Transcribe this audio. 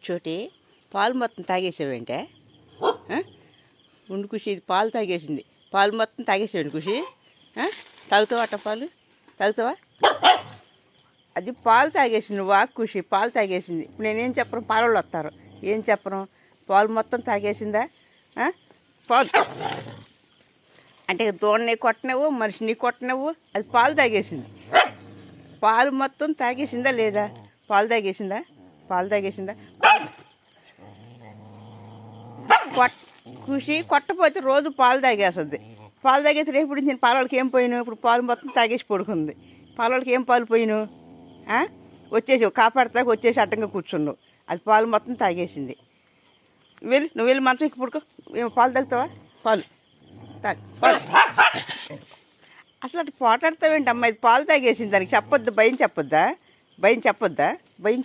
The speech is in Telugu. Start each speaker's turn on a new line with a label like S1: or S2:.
S1: చోటి పాలు మొత్తం తాగేసావేంటే ఉండు ఖుషి, ఇది పాలు తాగేసింది. పాలు మొత్తం తాగేసావండి ఖుషి. తాగుతావా అట్ట పాలు? తాగుతావా? అది పాలు తాగేసింది. వాక్ ఖుషి, పాలు తాగేసింది. ఇప్పుడు నేనేం చెప్పను, పాలవాళ్ళు వస్తారు, ఏం చెప్పను, పాలు మొత్తం తాగేసిందా? పాలు అంటే దూడని కొట్టనవు, మనిషిని కొట్టనవు, అది పాలు తాగేసింది. పాలు మొత్తం తాగేసిందా లేదా? పాలు తాగేసిందా? పాలు తాగేసిందా? ఖుషి కొట్టపోతే రోజు పాలు తాగేస్తుంది. పాలు తాగేసి రేపు నేను పాలవాళ్ళకి ఏం పోయిను? ఇప్పుడు పాలు మొత్తం తాగేసి పడుకుంది. పాలవాళ్ళకి ఏం పాలు పోయిను? వచ్చేసి కాపాడతాక వచ్చేసి అడ్డంగా కూర్చున్నావు. అది పాలు మొత్తం తాగేసింది. నువ్వు వెళ్ళి మంచం ఎక్కి పడుకో. పాలు తాగుతావా? పాలు పాలు అసలు అటు పోటాడతావేంటి అమ్మాయి? పాలు తాగేసింది. దానికి చెప్పొద్దు, భయం చెప్పొద్దా? భయం చెప్పొద్దా? భయం